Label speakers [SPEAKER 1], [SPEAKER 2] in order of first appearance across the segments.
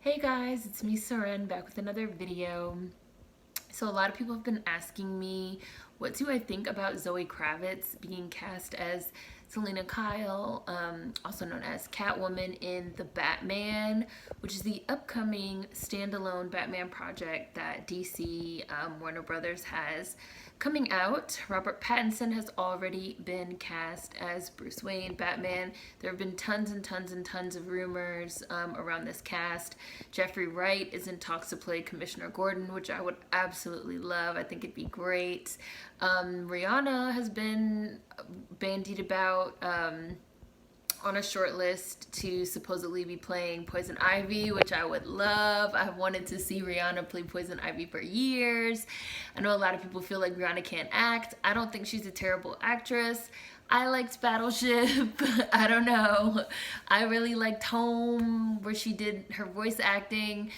[SPEAKER 1] Hey guys, it's me Soren back with another video. So a lot of people have been asking me, what do I think about Zoe Kravitz being cast as Selena Kyle, also known as Catwoman in The Batman, which is the upcoming standalone Batman project that DC Warner Brothers has coming out. Robert Pattinson has already been cast as Bruce Wayne, Batman. There have been tons and tons and tons of rumors around this cast. Jeffrey Wright is in talks to play Commissioner Gordon, which I would absolutely love. I think it'd be great. Rihanna has been bandied about on a short list to supposedly be playing Poison Ivy, which I would love. I've wanted to see Rihanna play Poison Ivy for years. I know a lot of people feel like Rihanna can't act. I don't think she's a terrible actress. I liked Battleship. I don't know. I really liked Home, where she did her voice acting.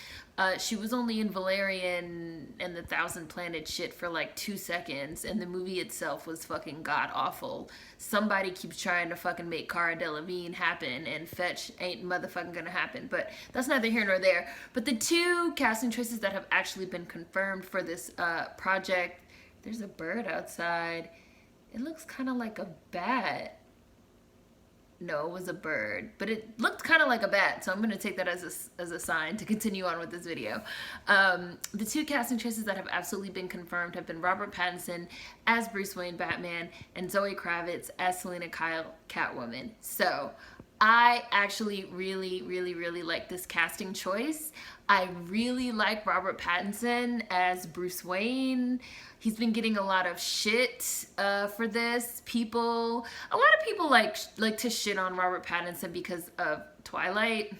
[SPEAKER 1] She was only in Valerian and the Thousand Planets shit for like 2 seconds, and the movie itself was fucking god awful. Somebody keeps trying to fucking make Cara Delevingne happen, and Fetch ain't motherfucking gonna happen, but that's neither here nor there. But the two casting choices that have actually been confirmed for this project, there's a bird outside. It looks kind of like a bat. No, it was a bird, but it looked kind of like a bat, so I'm going to take that as a sign to continue on with this video. The two casting choices that have absolutely been confirmed have been Robert Pattinson as Bruce Wayne Batman and Zoe Kravitz as Selena Kyle Catwoman. So I actually really like this casting choice. I really like Robert Pattinson as Bruce Wayne. He's been getting a lot of shit for this. A lot of people like to shit on Robert Pattinson because of Twilight.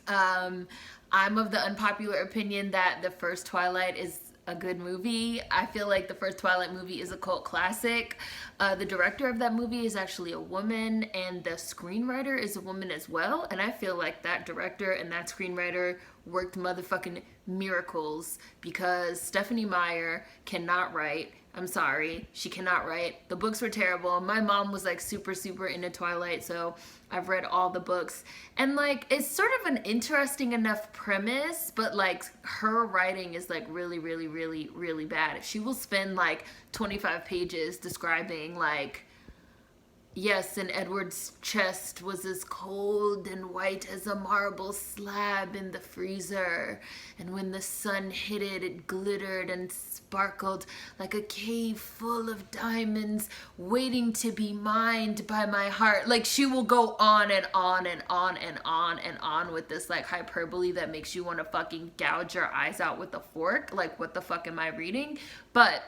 [SPEAKER 1] I'm of the unpopular opinion that the first Twilight is a good movie. I feel like the first Twilight movie is a cult classic. The director of that movie is actually a woman, and the screenwriter is a woman as well, and I feel like that director and that screenwriter worked motherfucking miracles, because Stephanie Meyer cannot write. I'm sorry, she cannot write. The books were terrible. My mom was like super into Twilight, so I've read all the books. And like, it's sort of an interesting enough premise, but like her writing is like really bad. She will spend like 25 pages describing like, yes, and Edward's chest was as cold and white as a marble slab in the freezer. And when the sun hit it, it glittered and sparkled like a cave full of diamonds waiting to be mined by my heart. Like, she will go on and on and on and on and on with this like hyperbole that makes you want to fucking gouge your eyes out with a fork. Like, what the fuck am I reading? But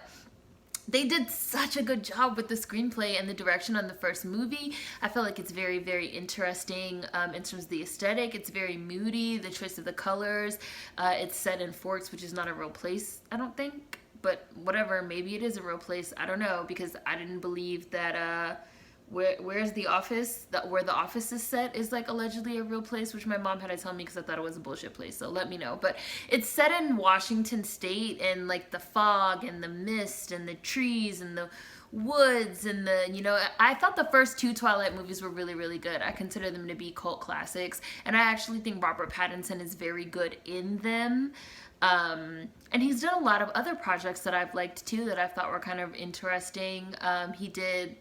[SPEAKER 1] they did such a good job with the screenplay and the direction on the first movie. I feel like it's very interesting in terms of the aesthetic. It's very moody, the choice of the colors. It's set in Forks, which is not a real place, I don't think. But whatever, maybe it is a real place. I don't know, because I didn't believe that where's the office, where the office is set is like allegedly a real place, which my mom had to tell me because I thought it was a bullshit place, so let me know. But it's set in Washington State, and like the fog and the mist and the trees and the woods and the, you know, I thought the first two Twilight movies were really good. I consider them to be cult classics, and I actually think Robert Pattinson is very good in them. And he's done a lot of other projects that I've liked too, that I thought were kind of interesting. He did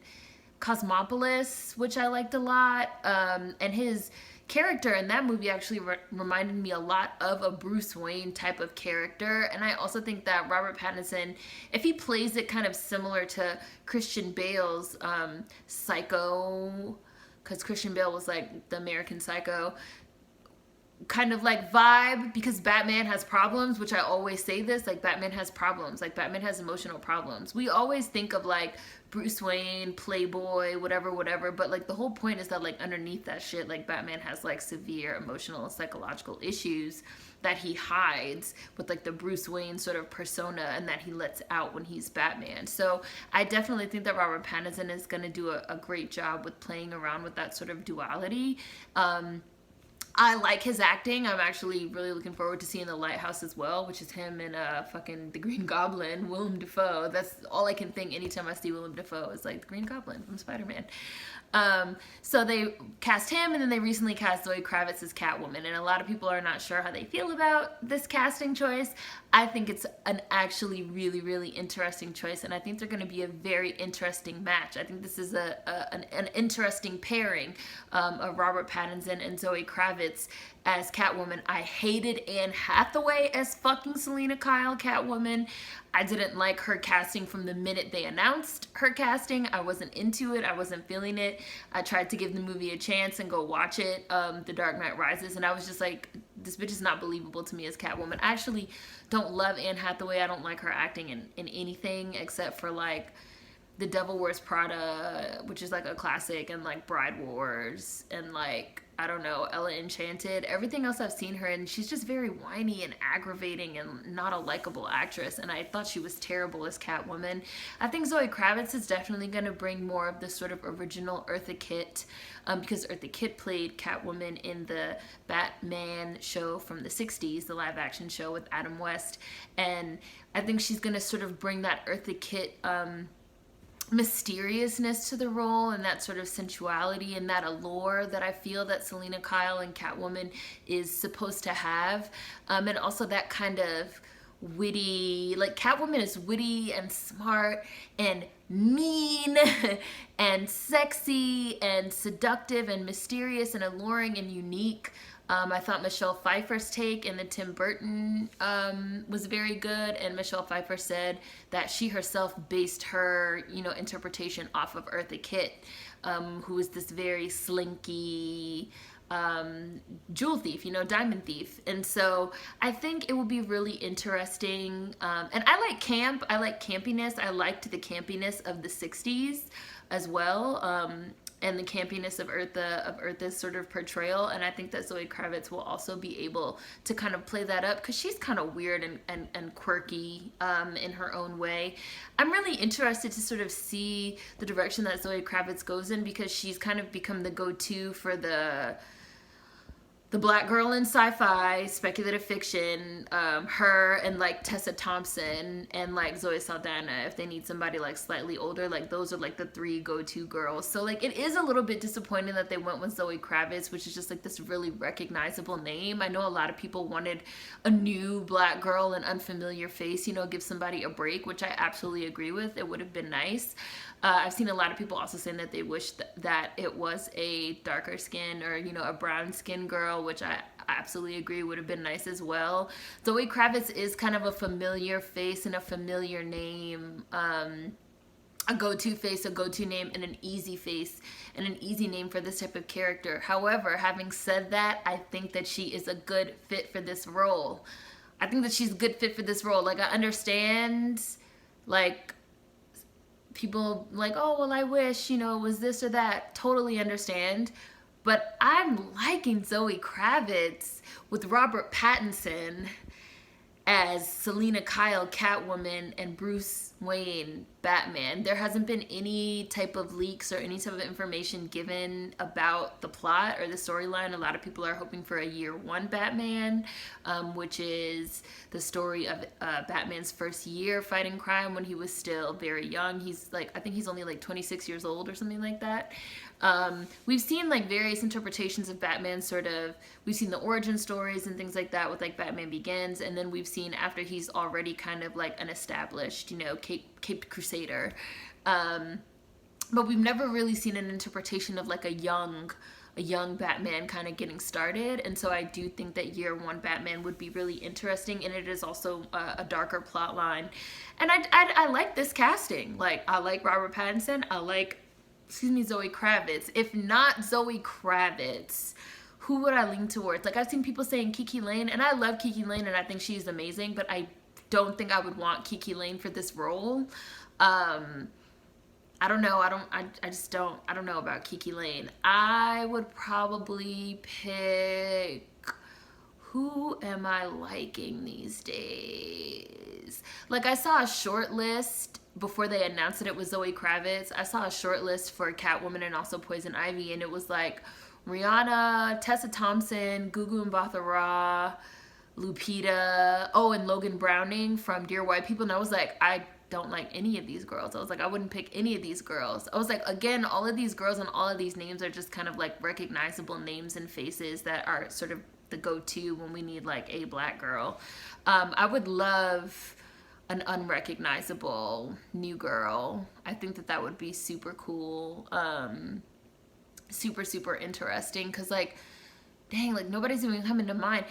[SPEAKER 1] Cosmopolis, which I liked a lot, and his character in that movie actually reminded me a lot of a Bruce Wayne type of character. And I also think that Robert Pattinson, if he plays it kind of similar to Christian Bale's Psycho, because Christian Bale was like the American Psycho kind of like vibe, because Batman has problems, which I always say this, like Batman has problems, like Batman has emotional problems. We always think of like Bruce Wayne, playboy, whatever, but like the whole point is that like underneath that shit, like Batman has like severe emotional and psychological issues that he hides with like the Bruce Wayne sort of persona, and that he lets out when he's Batman. So I definitely think that Robert Pattinson is going to do a great job with playing around with that sort of duality. I like his acting. I'm actually really looking forward to seeing The Lighthouse as well, which is him and fucking the Green Goblin, Willem Dafoe. That's all I can think anytime I see Willem Dafoe is like the Green Goblin from Spider-Man. So they cast him, and then they recently cast Zoe Kravitz as Catwoman, and a lot of people are not sure how they feel about this casting choice. I think it's an actually really, really interesting choice, and I think they're going to be a very interesting match. I think this is an interesting pairing of Robert Pattinson and Zoe Kravitz as Catwoman. I hated Anne Hathaway as fucking Selena Kyle Catwoman. I didn't like her casting from the minute they announced her casting. I wasn't into it. I wasn't feeling it. I tried to give the movie a chance and go watch it, The Dark Knight Rises, and I was just like, this bitch is not believable to me as Catwoman. I actually don't love Anne Hathaway. I don't like her acting in anything except for like The Devil Wears Prada, which is like a classic, and like Bride Wars, and like, I don't know, Ella Enchanted. Everything else I've seen her in, she's just very whiny and aggravating and not a likable actress, and I thought she was terrible as Catwoman. I think Zoe Kravitz is definitely going to bring more of the sort of original Eartha Kitt, because Eartha Kitt played Catwoman in the Batman show from the 60s, the live action show with Adam West, and I think she's going to sort of bring that Eartha Kitt mysteriousness to the role, and that sort of sensuality and that allure that I feel that Selena Kyle and Catwoman is supposed to have, and also that kind of witty, like Catwoman is witty and smart and mean and sexy and seductive and mysterious and alluring and unique. I thought Michelle Pfeiffer's take in the Tim Burton was very good, and Michelle Pfeiffer said that she herself based her, interpretation off of Eartha Kitt, who is this very slinky jewel thief, diamond thief. And so I think it will be really interesting. And I like camp. I like campiness. I liked the campiness of the 60s as well. And the campiness of Eartha's sort of portrayal, and I think that Zoe Kravitz will also be able to kind of play that up, because she's kind of weird and quirky in her own way. I'm really interested to sort of see the direction that Zoe Kravitz goes in, because she's kind of become the go-to for the black girl in sci-fi, speculative fiction, her and like Tessa Thompson and like Zoe Saldana, if they need somebody like slightly older, like those are like the three go-to girls. So like it is a little bit disappointing that they went with Zoe Kravitz, which is just like this really recognizable name. I know a lot of people wanted a new black girl, an unfamiliar face, give somebody a break, which I absolutely agree with. It would have been nice. I've seen a lot of people also saying that they wish that it was a darker skin or, a brown skin girl, which I absolutely agree would have been nice as well. Zoe Kravitz is kind of a familiar face and a familiar name, a go-to face, a go-to name, and an easy face and an easy name for this type of character. However, having said that, I think that she is a good fit for this role. I think that she's a good fit for this role. Like, I understand, like, people like, oh, well, I wish, it was this or that. Totally understand. But I'm liking Zoe Kravitz with Robert Pattinson as Selena Kyle Catwoman and Bruce Wayne Batman. There hasn't been any type of leaks or any type of information given about the plot or the storyline. A lot of people are hoping for a year one Batman, which is the story of Batman's first year fighting crime when he was still very young. He's like, I think he's only like 26 years old or something like that. We've seen like various interpretations of Batman, we've seen the origin stories and things like that with like Batman Begins, and then we've seen after he's already kind of like an established, caped crusader. But we've never really seen an interpretation of like a young Batman kind of getting started, and so I do think that year one Batman would be really interesting, and it is also a darker plot line. And I like this casting. Like, I like Robert Pattinson, I like Zoe Kravitz. If not Zoe Kravitz, who would I lean towards? Like, I've seen people saying Kiki Layne, and I love Kiki Layne, and I think she's amazing, but I don't think I would want Kiki Layne for this role. I don't know. I don't know about Kiki Layne. I would probably pick, who am I liking these days? Like, I saw a short list before they announced that it was Zoe Kravitz. I saw a short list for Catwoman and also Poison Ivy, and it was like Rihanna, Tessa Thompson, Gugu Mbatha-Raw, Lupita, oh, and Logan Browning from Dear White People. And I was like, I don't like any of these girls. I was like, I wouldn't pick any of these girls. I was like, again, all of these girls and all of these names are just kind of like recognizable names and faces that are sort of the go-to when we need like a black girl. I would love an unrecognizable new girl. I think that that would be super cool. Super interesting, because like, dang, like nobody's even coming to mind.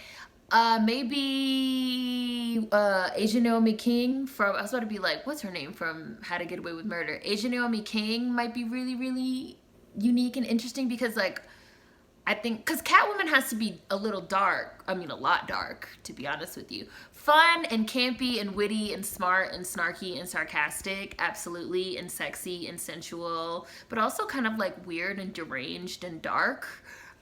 [SPEAKER 1] Maybe Asian Naomi King from, I was about to be like, what's her name from How to Get Away with Murder? Asian Naomi King might be really unique and interesting, because like, I think, because Catwoman has to be a little dark. I mean, a lot dark, to be honest with you. Fun and campy and witty and smart and snarky and sarcastic, absolutely, and sexy and sensual, but also kind of like weird and deranged and dark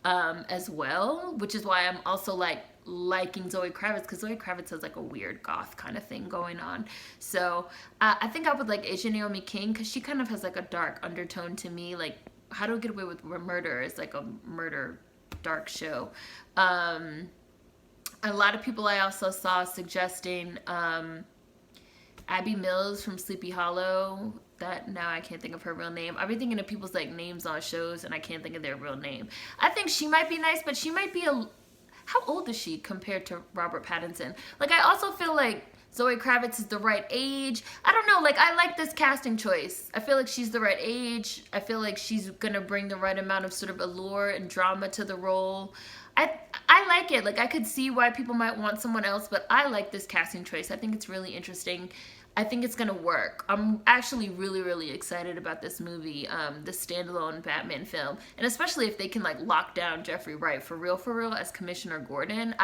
[SPEAKER 1] as well, which is why I'm also like liking Zoe Kravitz, because Zoe Kravitz has like a weird goth kind of thing going on. So I think I would like Asian Naomi King, because she kind of has like a dark undertone to me. Like, How to Get Away with Murder is like a murder dark show. A lot of people I also saw suggesting Abbie Mills from Sleepy Hollow. That, now I can't think of her real name. I've been thinking of people's like names on shows and I can't think of their real name. I think she might be nice, but she might be how old is she compared to Robert Pattinson? Like, I also feel like Zoe Kravitz is the right age. I don't know, like, I like this casting choice. I feel like she's the right age. I feel like she's gonna bring the right amount of sort of allure and drama to the role. I like it. Like, I could see why people might want someone else, but I like this casting choice. I think it's really interesting. I think it's gonna work. I'm actually really excited about this movie, the standalone Batman film, and especially if they can like lock down Jeffrey Wright for real as Commissioner Gordon.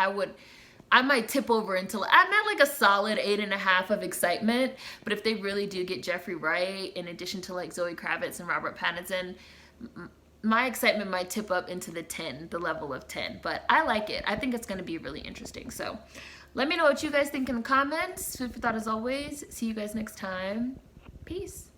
[SPEAKER 1] I might tip over until I'm at like a solid 8.5 of excitement. But if they really do get Jeffrey Wright, in addition to like Zoe Kravitz and Robert Pattinson, my excitement might tip up into the 10, the level of 10. But I like it. I think it's going to be really interesting. So let me know what you guys think in the comments. Food for thought as always. See you guys next time. Peace.